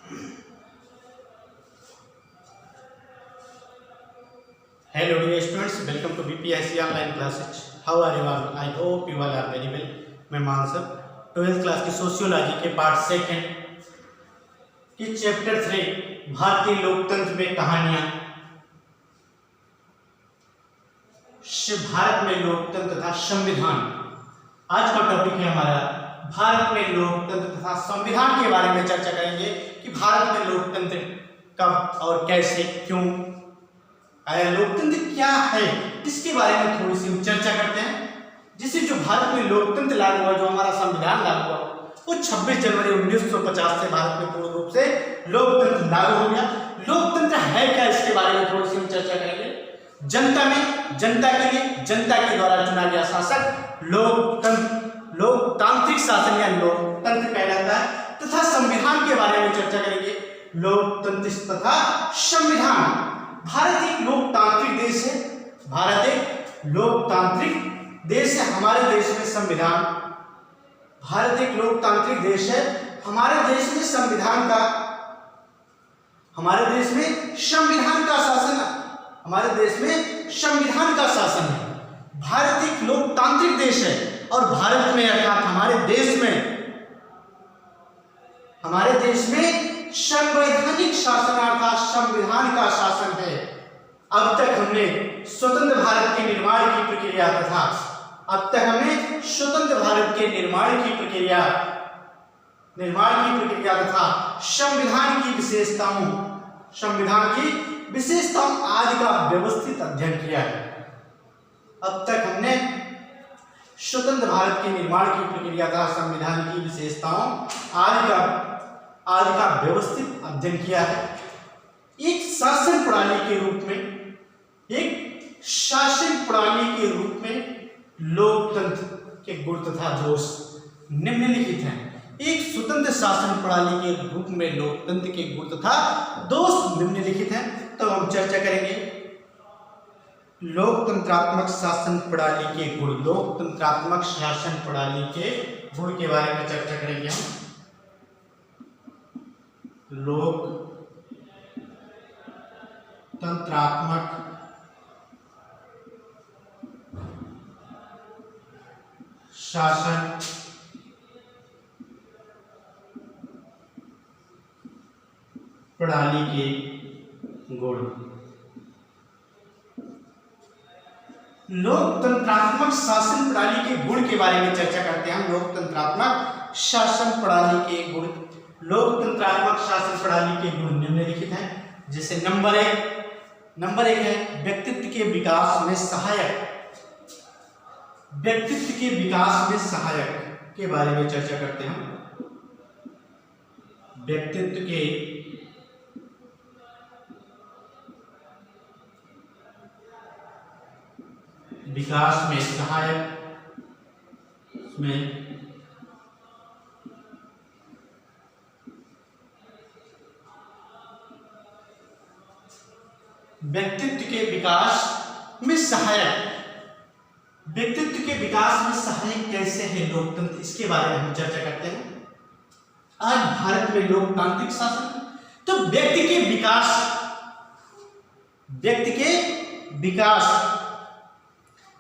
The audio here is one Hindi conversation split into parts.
Hello dear students, welcome to BPSC online classes. How are you all? I hope you all are very well. मैं मानसर 12th क्लास की सोशियोलॉजी के पार्ट सेकंड की चैप्टर 3 भारतीय लोकतंत्र में कहानियां। भारत में लोकतंत्र तथा संविधान आज का टॉपिक है हमारा। भारत में लोकतंत्र तथा संविधान के बारे में चर्चा करेंगे कि भारत में लोकतंत्र कब और कैसे क्यों आया, लोकतंत्र क्या है, इसके बारे में थोड़ी सी चर्चा करते हैं। जिससे जो भारत में लोकतंत्र लागू हुआ, जो हमारा संविधान लागू हुआ, वो 26 जनवरी 1950 से भारत में पूर्ण रूप से लोकतंत्र लागू हो गया। लोकतंत्र है क्या, इसके बारे में थोड़ी सी चर्चा करेंगे। जनता में, जनता के लिए, जनता के द्वारा चुना गया शासक लोकतांत्रिक शासन या लोकतंत्र कहलाता है। तथा संविधान के बारे में चर्चा करेंगे। लोकतंत्र तथा संविधान। भारत एक लोकतांत्रिक देश है। भारत एक लोकतांत्रिक देश है। हमारे देश में संविधान, भारत एक लोकतांत्रिक देश है। हमारे देश में संविधान का, हमारे देश में संविधान का शासन, हमारे देश में संविधान का शासन है। भारत एक लोकतांत्रिक देश है और भारत में अर्थात हमारे देश में संवैधानिक शासन अर्थात संविधान का शासन है। अब तक हमने स्वतंत्र भारत के निर्माण की प्रक्रिया तथा संविधान की विशेषताओं आदि का व्यवस्थित अध्ययन किया है। अब तक हमने स्वतंत्र भारत के निर्माण की प्रक्रिया तथा संविधान की विशेषताओं आदि का व्यवस्थित अध्ययन किया है। एक शासन प्रणाली के रूप में लोकतंत्र के गुण तथा दोष निम्नलिखित हैं। एक स्वतंत्र शासन प्रणाली के रूप में लोकतंत्र के गुण तथा दोष निम्नलिखित हैं। तो हम चर्चा करेंगे लोकतंत्रात्मक शासन प्रणाली के गुण। लोकतंत्रात्मक शासन प्रणाली के गुण के बारे में चर्चा करेंगे हम। लोकतंत्रात्मक शासन प्रणाली के गुण। लोकतंत्रात्मक शासन प्रणाली के गुण के बारे में चर्चा करते हैं हम। लोकतंत्रात्मक शासन प्रणाली के गुण। लोकतंत्रात्मक शासन प्रणाली के गुण निम्नलिखित हैं। जैसे नंबर एक है व्यक्तित्व के विकास में सहायक। व्यक्तित्व के विकास में सहायक के बारे में चर्चा करते हैं हम। व्यक्तित्व के विकास में सहायक में व्यक्तित्व के विकास में सहायक कैसे है लोकतंत्र, इसके बारे में हम चर्चा करते हैं। आज भारत में लोकतांत्रिक शासन, तो व्यक्ति के विकास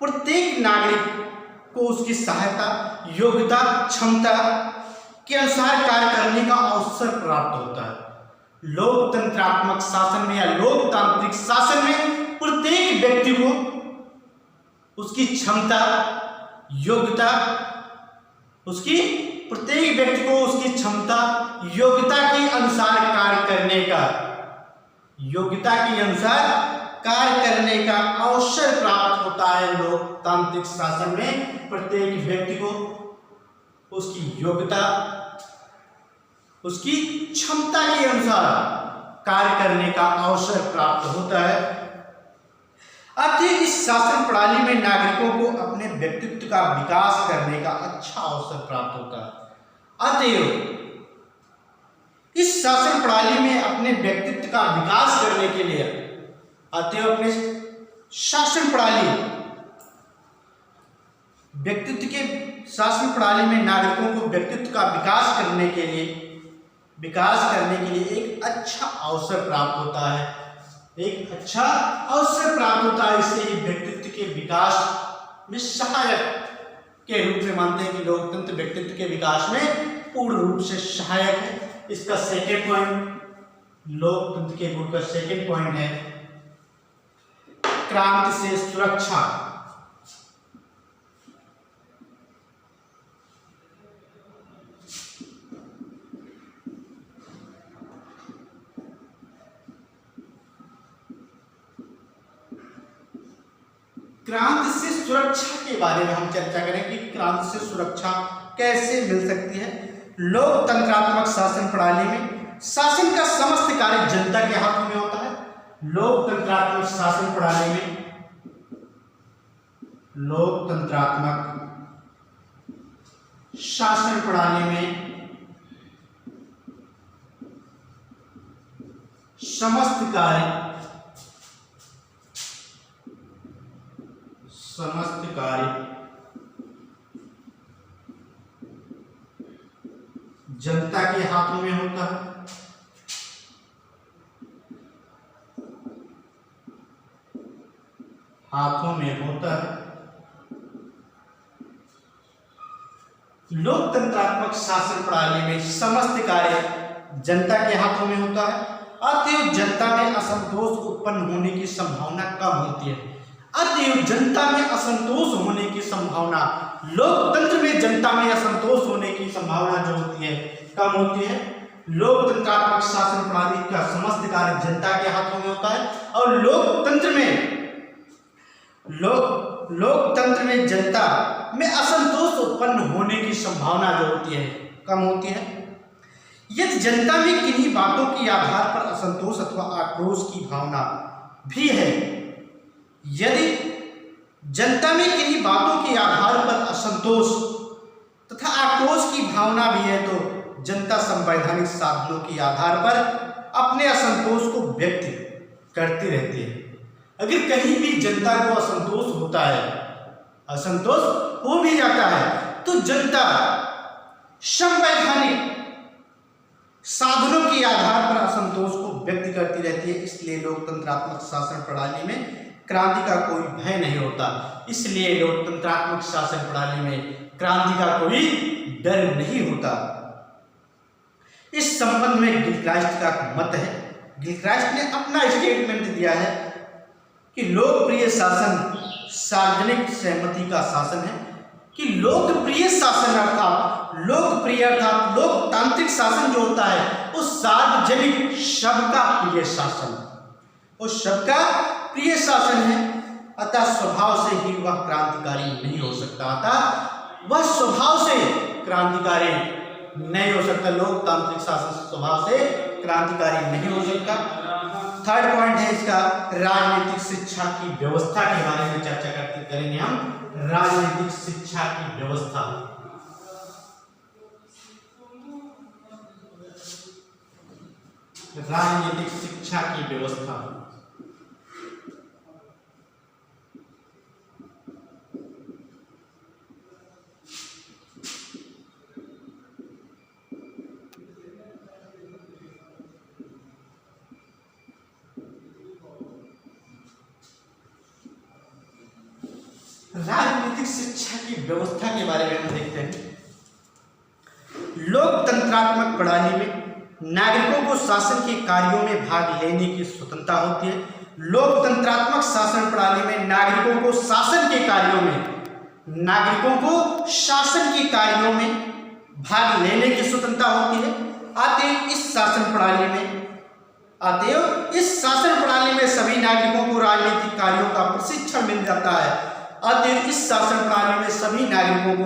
प्रत्येक नागरिक को उसकी सहायता, योग्यता, क्षमता के अनुसार कार्य करने का अवसर प्राप्त होता है। लोकतंत्रात्मक शासन में या लोकतांत्रिक शासन में प्रत्येक व्यक्ति को उसकी क्षमता, योग्यता, उसकी योग्यता के अनुसार कार्य करने का अवसर प्राप्त होता है। लोकतांत्रिक शासन में प्रत्येक व्यक्ति को उसकी योग्यता, उसकी क्षमता के अनुसार कार्य करने का अवसर प्राप्त होता है। अतः इस शासन प्रणाली में नागरिकों को अपने व्यक्तित्व का विकास करने का अच्छा अवसर प्राप्त होता है। अतः इस शासन प्रणाली में अपने व्यक्तित्व का विकास करने के लिए, अपने शासन प्रणाली में नागरिकों को व्यक्तित्व का विकास करने के लिए विकास करने के लिए एक अच्छा अवसर प्राप्त होता है, एक अच्छा अवसर प्राप्त होता है। इसलिए व्यक्तित्व के विकास में सहायक के रूप में मानते हैं कि लोकतंत्र व्यक्तित्व के विकास में पूर्ण रूप से सहायक है। इसका सेकेंड पॉइंट, लोकतंत्र के गुण का सेकेंड पॉइंट है क्रांति से सुरक्षा। क्रांति से सुरक्षा के बारे में हम चर्चा करें कि क्रांति से सुरक्षा कैसे मिल सकती है। लोकतंत्रात्मक शासन प्रणाली में शासन का समस्त कार्य जनता के हाथों में होता है। लोकतंत्रात्मक शासन प्रणाली में, लोकतंत्रात्मक शासन प्रणाली में समस्त कार्य जनता के हाथों में होता है। लोकतंत्रात्मक शासन प्रणाली में समस्त कार्य जनता के हाथों में होता है। अतएव जनता में असंतोष उत्पन्न होने की संभावना कम होती है। अतएव जनता में असंतोष होने की संभावना, लोकतंत्र में जनता में असंतोष होने की संभावना जो होती है कम होती है। लोकतंत्रात्मक शासन प्रणाली का समस्त कार्य जनता के हाथों में होता है और लोकतंत्र में जनता में असंतोष उत्पन्न होने की संभावना जो होती है कम होती है। यदि जनता में किन्हीं बातों के आधार पर असंतोष अथवा आक्रोश की भावना भी है, यदि जनता में किन्हीं बातों के आधार पर असंतोष तथा आक्रोश की भावना भी है, तो जनता संवैधानिक साधनों के आधार पर अपने असंतोष को व्यक्त करती रहती है। अगर कहीं भी जनता को असंतोष होता है, असंतोष हो भी जाता है, तो जनता संवैधानिक साधनों के आधार पर असंतोष को व्यक्त करती रहती है। इसलिए लोकतंत्रात्मक शासन प्रणाली में क्रांति का कोई भय नहीं होता। इसलिए लोकतंत्रात्मक शासन प्रणाली में क्रांति का कोई डर नहीं होता। इस संबंध में गिलक्राइस्ट का मत है। गिलक्राइस्ट ने अपना स्टेटमेंट दिया है कि लोकप्रिय शासन सार्वजनिक सहमति का शासन है, कि लोकप्रिय शासन अर्थात लोकतांत्रिक शासन जो होता है वो सार्वजनिक सबका प्रिय शासन, वो सबका प्रिय शासन है। अतः स्वभाव से ही वह क्रांतिकारी नहीं हो सकता। अतः वह स्वभाव से क्रांतिकारी नहीं हो सकता। लोकतांत्रिक शासन स्वभाव से क्रांतिकारी नहीं हो सकता। थर्ड पॉइंट है इसका राजनीतिक शिक्षा की व्यवस्था के बारे में चर्चा करेंगे हम। राजनीतिक शिक्षा की व्यवस्था, राजनीतिक शिक्षा की व्यवस्था। राजनीतिक शिक्षा की व्यवस्था के बारे में हम देखते हैं। लोकतंत्रात्मक प्रणाली में नागरिकों को शासन के कार्यों में भाग लेने की स्वतंत्रता होती है। लोकतंत्रात्मक शासन प्रणाली में नागरिकों को शासन के कार्यों में भाग लेने की स्वतंत्रता होती है। अतएव इस शासन प्रणाली में सभी नागरिकों को राजनीतिक कार्यों का प्रशिक्षण मिल जाता है। अतएव इस शासन प्रणाली में सभी नागरिकों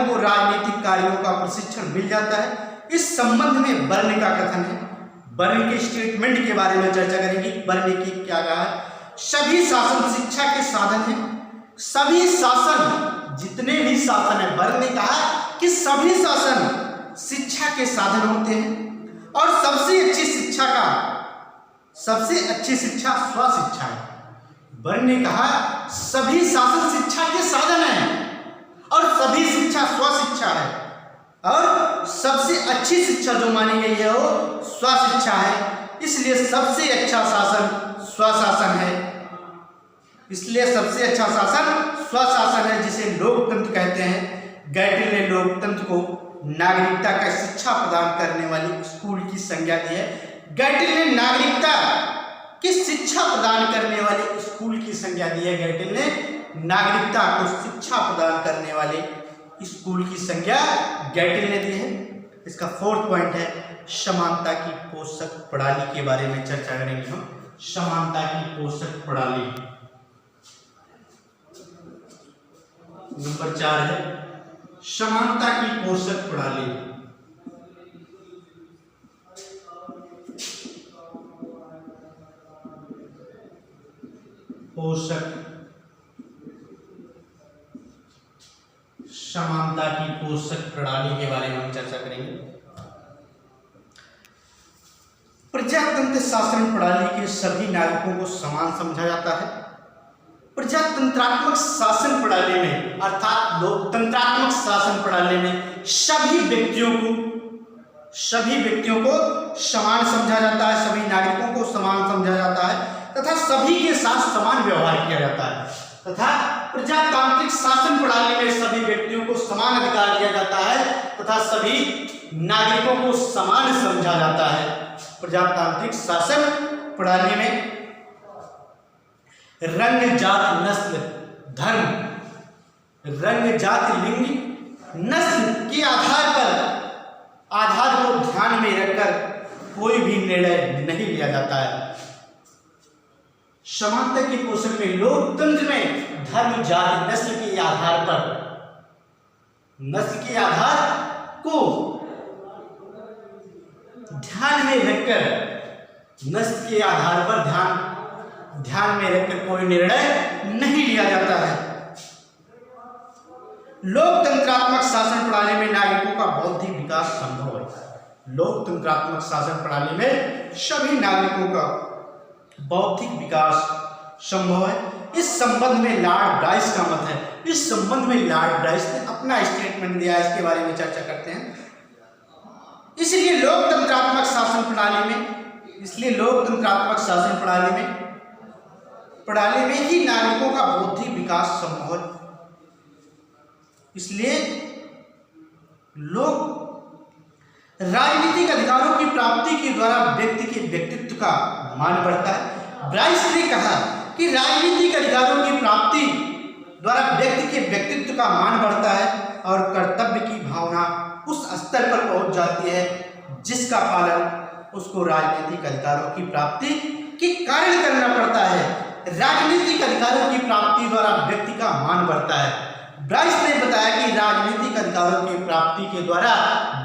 को राजनीतिक कार्यों का प्रशिक्षण मिल जाता है। इस संबंध में बर्न का कथन है। बर्न के स्टेटमेंट के बारे में चर्चा करेंगे। बर्न की क्या कहा है? सभी शासन शिक्षा के साधन हैं। सभी शासन, जितने भी शासन है, बर्न ने कहा कि सभी शासन शिक्षा के साधन होते हैं और सबसे अच्छी शिक्षा स्वशिक्षा है। बर्न ने कहा सभी शासन शिक्षा के साधन हैं और सभी शिक्षा स्वशिक्षा है। और सबसे अच्छी शिक्षा जो मानी गई है वो स्वशिक्षा है। इसलिए सबसे अच्छा शासन स्वशासन है। इसलिए सबसे अच्छा शासन स्वशासन है, जिसे लोकतंत्र कहते हैं। गैटिल ने लोकतंत्र को नागरिकता का शिक्षा प्रदान करने वाली स्कूल की संज्ञा दी है। गैटिल ने नागरिकता की शिक्षा प्रदान करने वाले स्कूल की संज्ञा दी है। गैटिल ने नागरिकता को शिक्षा प्रदान करने वाले स्कूल की संज्ञा गैटिल ने दी है। इसका फोर्थ पॉइंट है समानता की पोषक प्रणाली के बारे में चर्चा करेंगे हम। समानता की पोषक प्रणाली नंबर 4 है समानता की पोषक प्रणाली। समानता की पोषक प्रणाली के बारे में हम चर्चा करेंगे। प्रजातंत्र शासन प्रणाली के सभी नागरिकों को समान समझा जाता है। प्रजातंत्रात्मक शासन प्रणाली में अर्थात लोकतंत्रात्मक शासन प्रणाली में सभी व्यक्तियों को समान समझा जाता है, सभी नागरिकों को समान समझा जाता है तथा सभी के साथ समान व्यवहार किया जाता है। तथा प्रजातांत्रिक शासन प्रणाली में सभी व्यक्तियों को समान अधिकार दिया जाता है तथा सभी नागरिकों को समान समझा जाता है। प्रजातांत्रिक शासन प्रणाली में रंग, जात, नस्ल, धर्म, रंग, जाति, लिंग, नस्ल के आधार को ध्यान में रखकर कोई भी निर्णय नहीं लिया जाता है। समानता के पोषक में लोकतंत्र में धर्म, जाति, नस्ल के आधार को ध्यान में रखकर ध्यान में रखकर कोई निर्णय नहीं लिया जाता है। लोकतंत्रात्मक शासन प्रणाली में नागरिकों का बौद्धिक विकास संभव है। लोकतंत्रात्मक शासन प्रणाली में सभी नागरिकों का बौद्धिक विकास संभव है। इस संबंध में लॉर्ड ब्राइस का मत है। इस संबंध में लॉर्ड ब्राइस ने अपना स्टेटमेंट दिया है, इसके बारे में चर्चा करते हैं। इसलिए लोकतंत्रात्मक शासन प्रणाली में ही नागरिकों का बौद्धिक विकास संभव है। इसलिए राजनीतिक अधिकारों की प्राप्ति के द्वारा व्यक्ति के व्यक्तित्व का मान बढ़ता है। ब्राइस ने कहा कि राजनीतिक अधिकारों की प्राप्ति द्वारा व्यक्ति के व्यक्तित्व का मान बढ़ता है और कर्तव्य की भावना उस स्तर पर पहुंच जाती है जिसका पालन उसको राजनीतिक अधिकारों की प्राप्ति के कारण करना पड़ता है। राजनीतिक अधिकारों की प्राप्ति द्वारा व्यक्ति का मान बढ़ता है। ब्राइस ने बताया कि राजनीतिक अधिकारों की प्राप्ति के द्वारा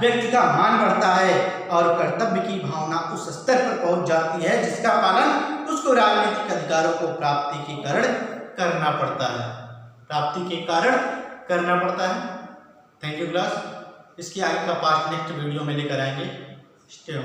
व्यक्ति का मान बढ़ता है और कर्तव्य की भावना उस स्तर पर पहुंच जाती है जिसका पालन उसको राजनीतिक अधिकारों को प्राप्ति के कारण करना पड़ता है। Thank you class. इसके आगे का पार्ट नेक्स्ट वीडियो में लेकर आएंगे। Stay on.